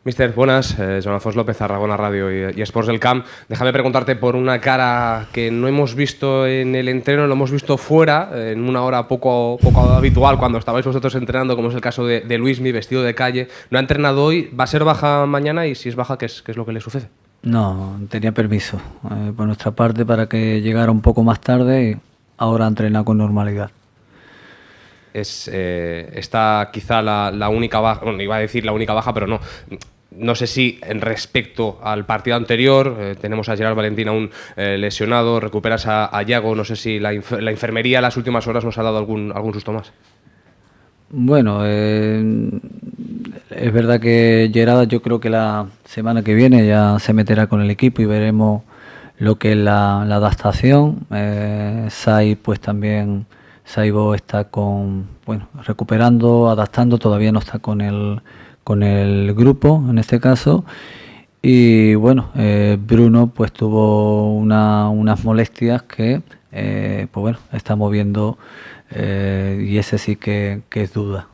Mister, buenas, Joan Alfonso López, Tarragona Radio y Sports del Camp. Déjame preguntarte por una cara que no hemos visto en el entreno, lo hemos visto fuera, en una hora poco habitual, cuando estabais vosotros entrenando, como es el caso de Luismi, vestido de calle. No ha entrenado hoy, va a ser baja mañana, y si es baja, ¿qué es lo que le sucede? No, tenía permiso por nuestra parte para que llegara un poco más tarde y ahora entrena con normalidad. Está quizá la única baja, bueno, iba a decir la única baja, pero no. No sé si en respecto al partido anterior, tenemos a Gerard Valentín aún lesionado, recuperas a Yago, no sé si la enfermería en las últimas horas nos ha dado algún susto más. Bueno, es verdad que Gerard, yo creo que la semana que viene ya se meterá con el equipo y veremos lo que es la adaptación. Sai pues también, Saibo está recuperando, adaptando, todavía no está con el grupo en este caso. Y bueno, Bruno pues tuvo unas molestias que estamos viendo, y ese sí que es duda.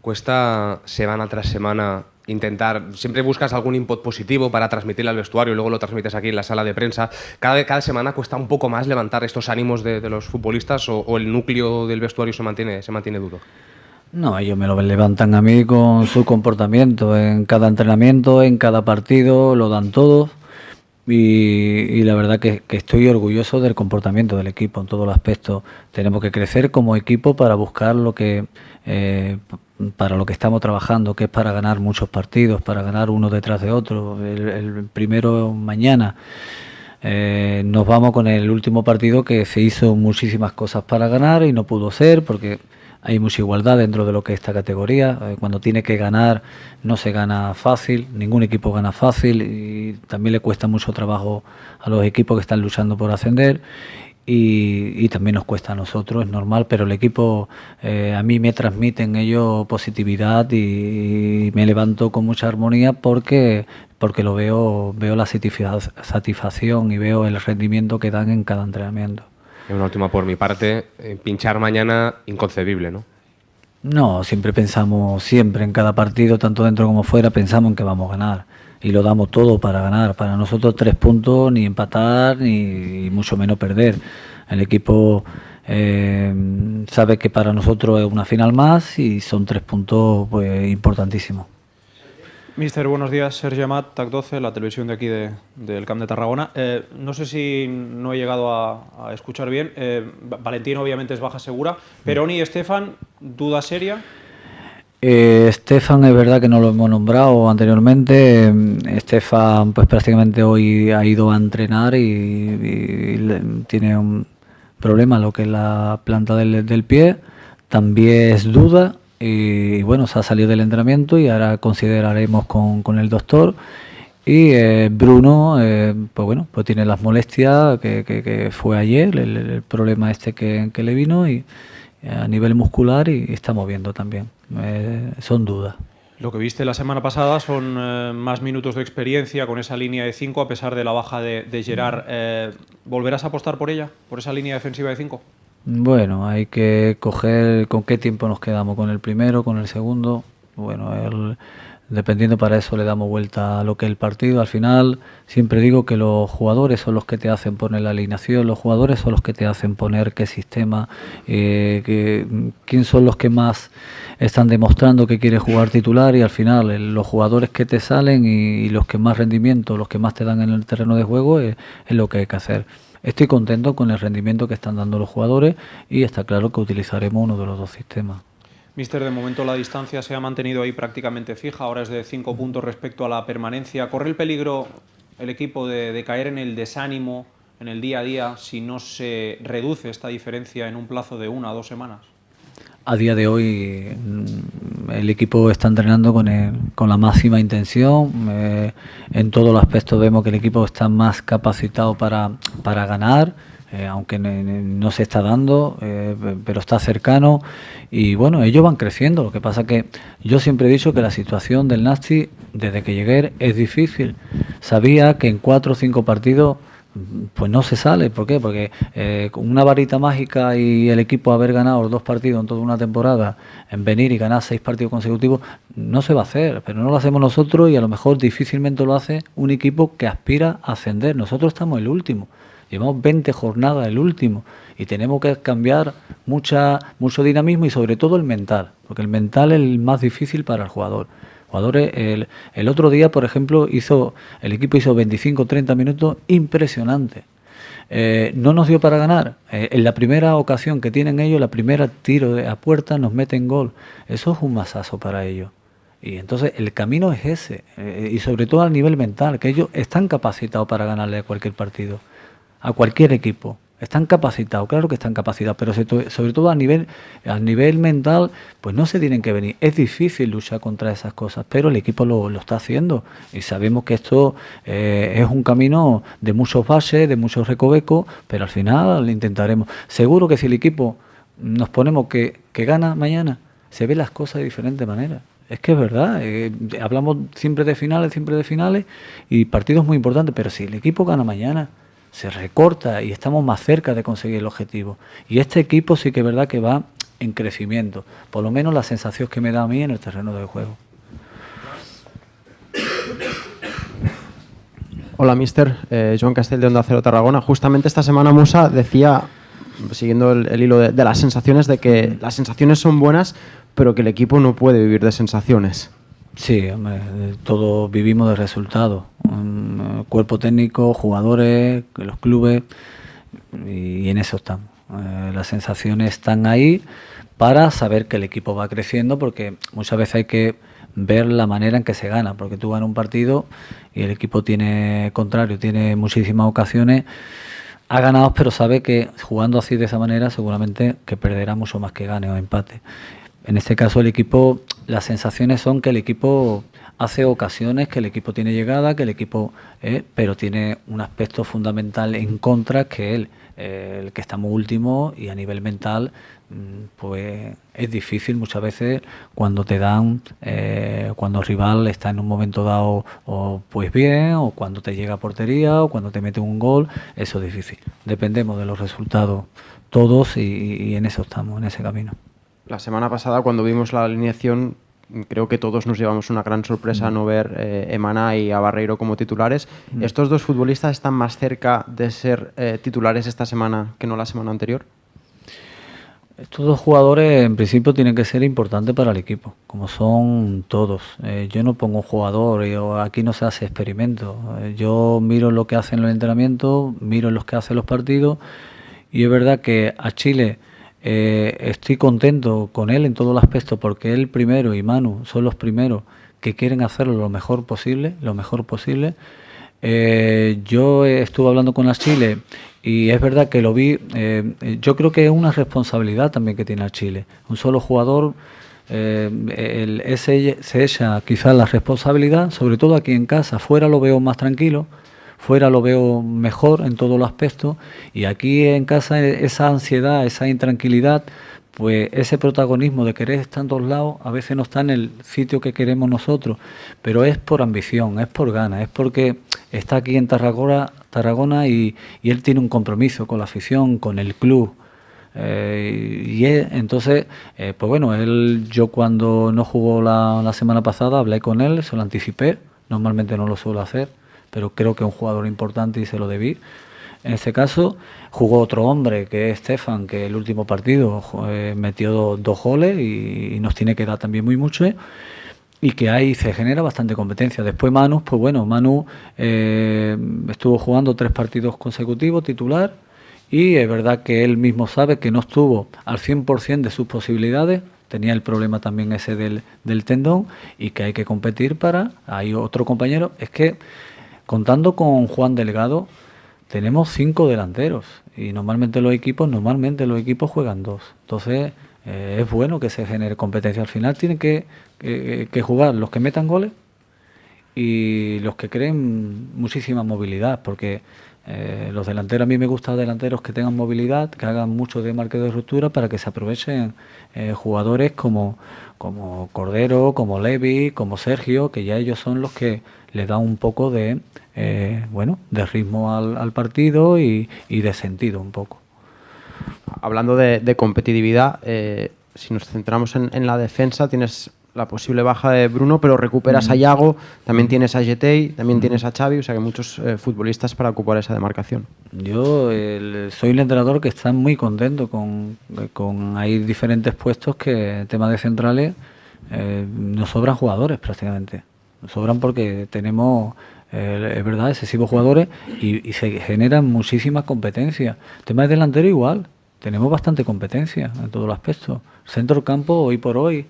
Cuesta semana tras semana intentar, siempre buscas algún input positivo para transmitirle al vestuario y luego lo transmites aquí en la sala de prensa. Cada semana cuesta un poco más levantar estos ánimos de los futbolistas, o el núcleo del vestuario se mantiene duro. No, ellos me lo levantan a mí con su comportamiento. En cada entrenamiento, en cada partido, lo dan todos. Y la verdad que estoy orgulloso del comportamiento del equipo en todos los aspectos. Tenemos que crecer como equipo para buscar para lo que estamos trabajando, que es para ganar muchos partidos, para ganar uno detrás de otro. El primero mañana. Nos vamos con el último partido, que se hizo muchísimas cosas para ganar y no pudo ser porque hay mucha igualdad dentro de lo que es esta categoría. Cuando tiene que ganar no se gana fácil, ningún equipo gana fácil, y también le cuesta mucho trabajo a los equipos que están luchando por ascender, y también nos cuesta a nosotros, es normal, pero el equipo, a mí me transmiten ellos positividad y me levanto con mucha armonía porque lo veo la satisfacción y veo el rendimiento que dan en cada entrenamiento. Una última por mi parte, pinchar mañana, inconcebible, ¿no? No, siempre en cada partido, tanto dentro como fuera, pensamos en que vamos a ganar y lo damos todo para ganar. Para nosotros 3 puntos, ni empatar ni mucho menos perder. El equipo sabe que para nosotros es una final más y son 3 puntos pues importantísimos. Mister, buenos días. Sergio Amat, TAC12, la televisión de aquí del Camp de Tarragona. No sé si no he llegado a escuchar bien. Valentín obviamente es baja segura. Peroni y Estefan, ¿duda seria? Estefan es verdad que no lo hemos nombrado anteriormente. Estefan pues prácticamente hoy ha ido a entrenar y tiene un problema lo que es la planta del pie. También es duda. Y bueno, se ha salido del entrenamiento y ahora consideraremos con el doctor. Y Bruno, pues tiene las molestias que fue ayer, el problema que le vino, y a nivel muscular, y estamos viendo también. Son dudas. Lo que viste la semana pasada son más minutos de experiencia con esa línea de 5, a pesar de la baja de Gerard. ¿Volverás a apostar por ella, por esa línea defensiva de 5? Bueno, hay que coger con qué tiempo nos quedamos, con el primero, con el segundo. Bueno, dependiendo, para eso le damos vuelta a lo que es el partido. Al final siempre digo que los jugadores son los que te hacen poner la alineación, los jugadores son los que te hacen poner qué sistema, quién son los que más están demostrando que quiere jugar titular, y al final los jugadores que te salen y los que más rendimiento, los que más te dan en el terreno de juego, es lo que hay que hacer. Estoy contento con el rendimiento que están dando los jugadores y está claro que utilizaremos uno de los 2 sistemas. Mister, de momento la distancia se ha mantenido ahí prácticamente fija, ahora es de 5 puntos respecto a la permanencia. ¿Corre el peligro el equipo de caer en el desánimo en el día a día si no se reduce esta diferencia en un plazo de 1 a 2 semanas? A día de hoy el equipo está entrenando con la máxima intención. En todos los aspectos vemos que el equipo está más capacitado para ganar, aunque no se está dando, pero está cercano. Y bueno, ellos van creciendo. Lo que pasa que yo siempre he dicho que la situación del Nasti, desde que llegué, es difícil. Sabía que en 4 o 5 partidos pues no se sale. ¿Por qué? Porque con una varita mágica y el equipo haber ganado 2 partidos en toda una temporada, en venir y ganar 6 partidos consecutivos, no se va a hacer, pero no lo hacemos nosotros y a lo mejor difícilmente lo hace un equipo que aspira a ascender. Nosotros estamos el último, llevamos 20 jornadas el último y tenemos que cambiar mucho dinamismo y sobre todo el mental, porque el mental es el más difícil para el jugador. El otro día, por ejemplo, el equipo hizo 25-30 minutos impresionantes. No nos dio para ganar. En la primera ocasión que tienen ellos, la primera tiro a puerta, nos meten gol. Eso es un masazo para ellos. Y entonces el camino es ese. Y sobre todo a nivel mental, que ellos están capacitados para ganarle a cualquier partido, a cualquier equipo. Están capacitados, claro que están capacitados, pero sobre todo a nivel mental, pues no se tienen que venir. Es difícil luchar contra esas cosas, pero el equipo lo está haciendo y sabemos que esto es un camino de muchos baches, de muchos recovecos, pero al final lo intentaremos. Seguro que si el equipo nos ponemos que gana mañana, se ven las cosas de diferente manera. Es que es verdad, hablamos siempre de finales y partidos muy importantes, pero si el equipo gana mañana, se recorta y estamos más cerca de conseguir el objetivo. Y este equipo sí que es verdad que va en crecimiento, por lo menos la sensación que me da a mí en el terreno de juego. Hola, mister. Joan Castell de Onda Cero Tarragona. Justamente esta semana Musa decía, siguiendo el hilo de las sensaciones, de que las sensaciones son buenas, pero que el equipo no puede vivir de sensaciones. Sí, hombre, todos vivimos de resultados. Cuerpo técnico, jugadores, los clubes, y en eso estamos. Las sensaciones están ahí para saber que el equipo va creciendo, porque muchas veces hay que ver la manera en que se gana, porque tú ganas un partido y el equipo tiene muchísimas ocasiones, ha ganado, pero sabe que jugando así de esa manera seguramente que perderá mucho más que gane o empate. En este caso el equipo, las sensaciones son que el equipo hace ocasiones, que el equipo tiene llegada, que el equipo, pero tiene un aspecto fundamental en contra, que el que estamos último, y a nivel mental, pues es difícil muchas veces cuando te dan, cuando el rival está en un momento dado o pues bien, o cuando te llega a portería, o cuando te mete un gol, eso es difícil. Dependemos de los resultados todos y en eso estamos, en ese camino. La semana pasada, cuando vimos la alineación, creo que todos nos llevamos una gran sorpresa no ver Emaná y a Barreiro como titulares. ¿Estos dos futbolistas están más cerca de ser titulares esta semana que no la semana anterior? Estos dos jugadores en principio tienen que ser importantes para el equipo, como son todos. Yo no pongo un jugador, aquí no se hace experimento. Yo miro lo que hacen los entrenamientos, miro los que hacen los partidos, y es verdad que a Chile estoy contento con él en todos los aspectos, porque él primero y Manu son los primeros que quieren hacerlo lo mejor posible. Yo estuve hablando con Chile y es verdad que lo vi. Yo creo que es una responsabilidad también que tiene Chile. Un solo jugador se echa quizás la responsabilidad, sobre todo aquí en casa. Fuera lo veo más tranquilo, fuera lo veo mejor en todos los aspectos, y aquí en casa esa ansiedad, esa intranquilidad, pues ese protagonismo de querer estar en todos lados, a veces no está en el sitio que queremos nosotros, pero es por ambición, es por ganas, es porque está aquí en Tarragona y él tiene un compromiso con la afición, con el club. Entonces, pues bueno, yo cuando no jugó la semana pasada hablé con él, se lo anticipé, normalmente no lo suelo hacer, pero creo que es un jugador importante y se lo debí. En este caso jugó otro hombre, que es Stefan, que el último partido metió 2 goles y nos tiene que dar también muy mucho, y que ahí se genera bastante competencia. Después Manu, pues bueno, Manu estuvo jugando 3 partidos consecutivos titular, y es verdad que él mismo sabe que no estuvo al 100% de sus posibilidades. Tenía el problema también ese del tendón, y que hay que competir hay otro compañero. Es que contando con Juan Delgado tenemos 5 delanteros, y normalmente los equipos juegan 2. Entonces es bueno que se genere competencia. Al final tienen que jugar los que metan goles y los que creen muchísima movilidad, porque los delanteros, a mí me gustan delanteros que tengan movilidad, que hagan mucho de marque de ruptura, para que se aprovechen jugadores como como Cordero, como Levi, como Sergio, que ya ellos son los que le dan un poco de de ritmo al partido y de sentido un poco. Hablando de competitividad, si nos centramos en la defensa, tienes la posible baja de Bruno, pero recuperas a Yago, también tienes a Getey, también tienes a Xavi, o sea que muchos futbolistas para ocupar esa demarcación. Yo soy el entrenador que está muy contento con hay diferentes puestos que el tema de centrales nos sobran jugadores prácticamente. Nos sobran porque tenemos, es verdad, excesivos jugadores y se generan muchísimas competencias. El tema de delantero igual, tenemos bastante competencia en todos los aspectos. Centro del campo, hoy por hoy,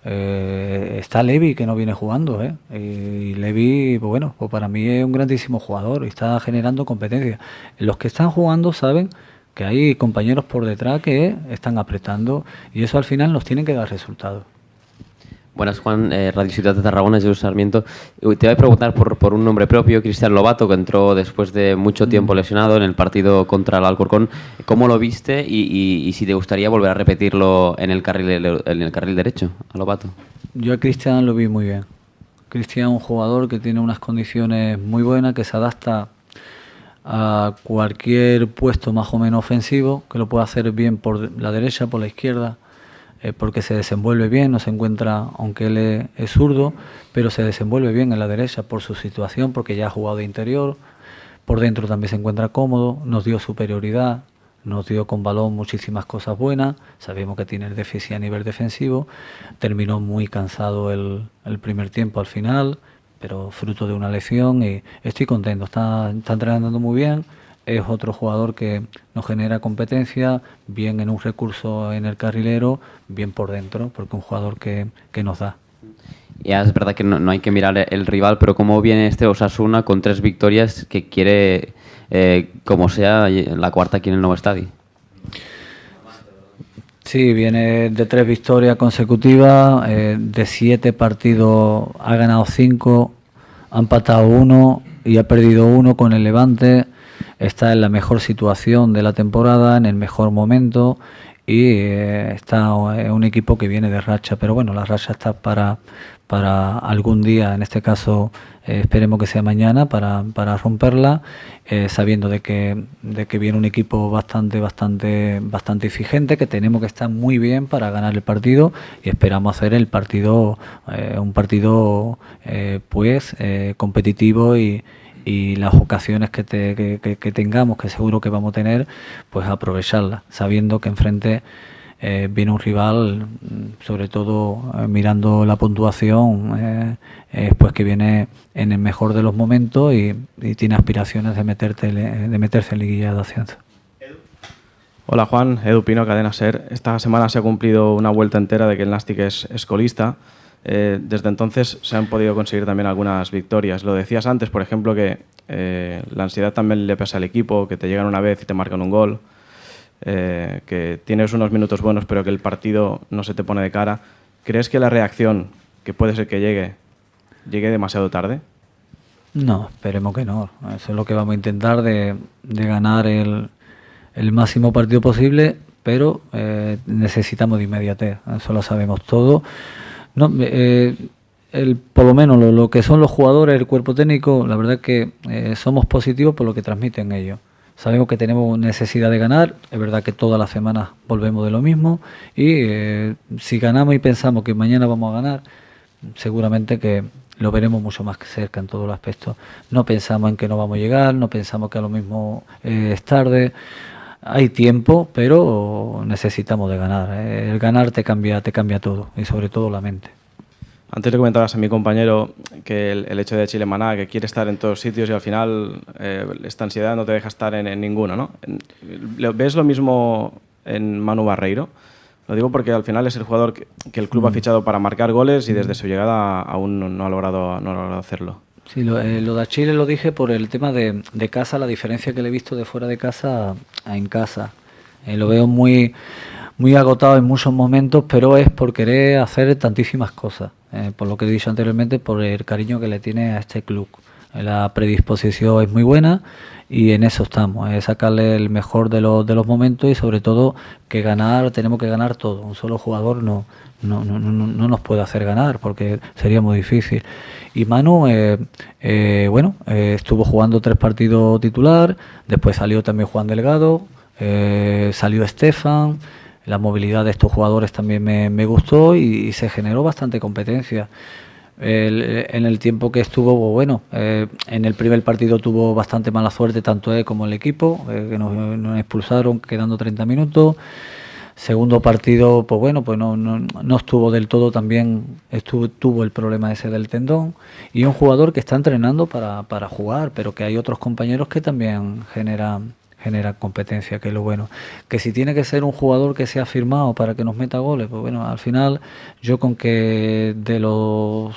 está Levi, que no viene jugando, y Levi, pues bueno, pues para mí es un grandísimo jugador y está generando competencia. Los que están jugando saben que hay compañeros por detrás que están apretando y eso al final nos tiene que dar resultados. Buenas, Juan, Radio Ciudad de Tarragona, Jesús Sarmiento. Te voy a preguntar por un nombre propio, Cristian Lobato, que entró después de mucho tiempo lesionado en el partido contra el Alcorcón. ¿Cómo lo viste y si te gustaría volver a repetirlo en el carril derecho, a Lobato? Yo a Cristian lo vi muy bien. Cristian es un jugador que tiene unas condiciones muy buenas, que se adapta a cualquier puesto más o menos ofensivo, que lo puede hacer bien por la derecha, por la izquierda, porque se desenvuelve bien, no se encuentra, aunque él es zurdo, pero se desenvuelve bien en la derecha por su situación, porque ya ha jugado de interior, por dentro también se encuentra cómodo, nos dio superioridad, nos dio con balón muchísimas cosas buenas, sabemos que tiene el déficit a nivel defensivo, terminó muy cansado el primer tiempo al final, pero fruto de una lesión y estoy contento, está entrenando muy bien. Es otro jugador que nos genera competencia, bien en un recurso en el carrilero, bien por dentro, porque es un jugador que nos da. Ya es verdad que no hay que mirar el rival, pero cómo viene este Osasuna con 3 victorias que quiere, como sea, la cuarta aquí en el nuevo estadio. Sí, viene de 3 victorias consecutivas, de 7 partidos ha ganado 5, ha empatado 1 y ha perdido 1 con el Levante. Está en la mejor situación de la temporada, en el mejor momento y está un equipo que viene de racha, pero bueno, la racha está para algún día, en este caso esperemos que sea mañana, para romperla, sabiendo de que viene un equipo bastante exigente, que tenemos que estar muy bien para ganar el partido y esperamos hacer el partido, un partido competitivo y las ocasiones que tengamos, que seguro que vamos a tener, pues aprovecharlas, sabiendo que enfrente viene un rival, sobre todo mirando la puntuación, pues que viene en el mejor de los momentos y tiene aspiraciones de meterse en liguilla de ascenso. Hola Juan, Edu Pino, Cadena SER. Esta semana se ha cumplido una vuelta entera de que el Nastic es colista. Desde entonces se han podido conseguir también algunas victorias. Lo decías antes, por ejemplo, que la ansiedad también le pesa al equipo, que te llegan una vez y te marcan un gol, que tienes unos minutos buenos pero que el partido no se te pone de cara. ¿Crees que la reacción, que puede ser que llegue demasiado tarde? No, esperemos que no. Eso es lo que vamos a intentar, de ganar el máximo partido posible, pero necesitamos de inmediatez. Eso lo sabemos todos. No, por lo menos lo que son los jugadores, el cuerpo técnico, la verdad es que somos positivos por lo que transmiten ellos. Sabemos que tenemos necesidad de ganar, es verdad que todas las semanas volvemos de lo mismo y si ganamos y pensamos que mañana vamos a ganar, seguramente que lo veremos mucho más cerca en todos los aspectos. No pensamos en que no vamos a llegar, no pensamos que a lo mismo es tarde. Hay tiempo, pero necesitamos de ganar. El ganar te cambia todo, y sobre todo la mente. Antes le comentabas a mi compañero que el hecho de Chile Maná, que quiere estar en todos sitios y al final esta ansiedad no te deja estar en ninguno, ¿no? ¿Ves lo mismo en Manu Barreiro? Lo digo porque al final es el jugador que el club ha fichado para marcar goles y desde su llegada aún no ha logrado hacerlo. Sí, lo de Chile lo dije por el tema de casa, la diferencia que le he visto de fuera de casa a en casa. Lo veo muy agotado en muchos momentos, pero es por querer hacer tantísimas cosas. Por lo que he dicho anteriormente, por el cariño que le tiene a este club. la predisposición es muy buena y en eso estamos, es sacarle el mejor de los momentos y sobre todo que tenemos que ganar todo. Un solo jugador no nos puede hacer ganar porque sería muy difícil. Y Manu, estuvo jugando 3 partidos titular, después salió también Juan Delgado, salió Estefan. La movilidad de estos jugadores también me gustó y se generó bastante competencia. En el tiempo que estuvo, en el primer partido tuvo bastante mala suerte tanto él como el equipo, que nos expulsaron quedando 30 minutos. Segundo partido, pues no estuvo del todo, también tuvo el problema ese del tendón. Y un jugador que está entrenando para jugar, pero que hay otros compañeros que también genera competencia, que es lo bueno. Que si tiene que ser un jugador que sea firmado para que nos meta goles, pues bueno, al final yo con que de los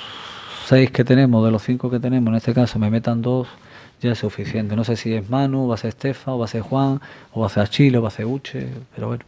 6 que tenemos, de los 5 que tenemos, en este caso me metan 2, ya es suficiente. No sé si es Manu, va a ser Estefa, o va a ser Juan, o va a ser Achille, o va a ser Uche, pero bueno.